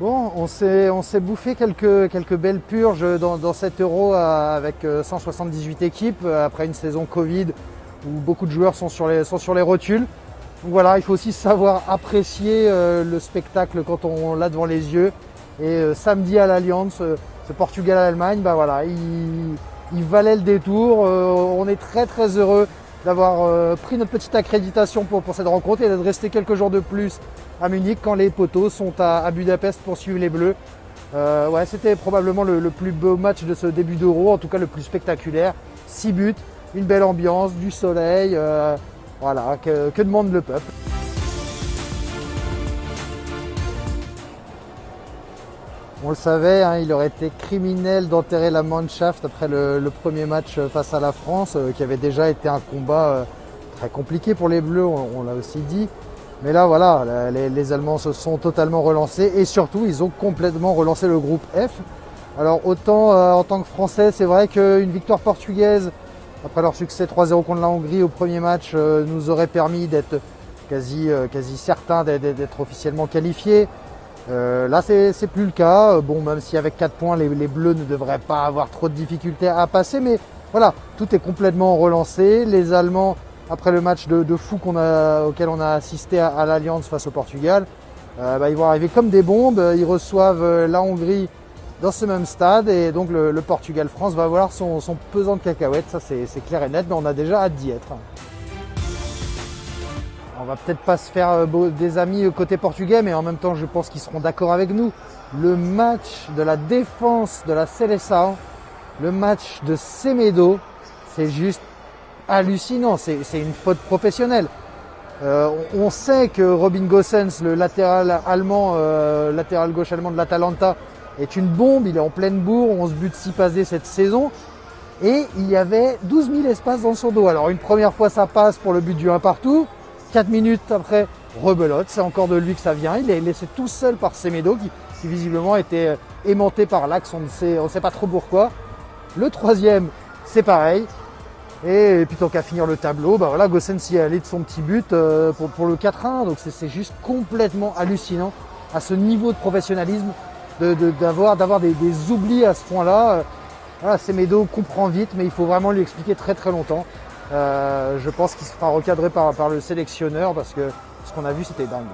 Bon, on s'est bouffé quelques belles purges dans cet Euro avec 178 équipes après une saison Covid où beaucoup de joueurs sont sur les rotules. Donc voilà, il faut aussi savoir apprécier le spectacle quand on l'a devant les yeux. Et samedi à l'Allianz, ce Portugal-Allemagne, bah voilà, il valait le détour. On est très heureux d'avoir pris notre petite accréditation pour cette rencontre et de rester quelques jours de plus à Munich quand les poteaux sont à Budapest pour suivre les Bleus. Ouais, c'était probablement le plus beau match de ce début d'Euro, en tout cas le plus spectaculaire. 6 buts, une belle ambiance, du soleil, voilà, que demande le peuple. On le savait, hein, il aurait été criminel d'enterrer la Mannschaft après le premier match face à la France, qui avait déjà été un combat très compliqué pour les Bleus, on l'a aussi dit. Mais là, voilà, les Allemands se sont totalement relancés et surtout, ils ont complètement relancé le groupe F. Alors autant en tant que Français, c'est vrai qu'une victoire portugaise, après leur succès 3-0 contre la Hongrie au premier match, nous aurait permis d'être quasi certains d'être officiellement qualifiés. Là, c'est plus le cas. Bon, même si avec 4 points, les Bleus ne devraient pas avoir trop de difficultés à passer. Mais voilà, tout est complètement relancé. Les Allemands, après le match de fou auquel on a assisté à l'Allianz face au Portugal, ils vont arriver comme des bombes. Ils reçoivent la Hongrie dans ce même stade. Et donc, le Portugal-France va avoir son pesant de cacahuètes. Ça, c'est clair et net. Mais on a déjà hâte d'y être. On va peut-être pas se faire des amis côté portugais, mais en même temps, je pense qu'ils seront d'accord avec nous. Le match de la défense de la Seleção, le match de Semedo, c'est juste hallucinant. C'est une faute professionnelle. On sait que Robin Gosens, le latéral allemand, latéral gauche allemand de l'Atalanta, est une bombe. Il est en pleine bourre, 11 buts 6 passés cette saison. Et il y avait 12 000 espaces dans son dos. Alors une première fois, ça passe pour le but du 1 partout. 4 minutes après, rebelote, c'est encore de lui que ça vient. Il est laissé tout seul par Semedo qui visiblement était aimanté par l'axe, on ne sait pas trop pourquoi. Le troisième, c'est pareil. Et puis tant qu'à finir le tableau, bah voilà, Gosens y est allé de son petit but pour le 4-1. Donc c'est juste complètement hallucinant à ce niveau de professionnalisme d'avoir des oublis à ce point-là. Voilà, Semedo comprend vite, mais il faut vraiment lui expliquer très longtemps. Je pense qu'il se fera recadrer par le sélectionneur parce que ce qu'on a vu, c'était dingue.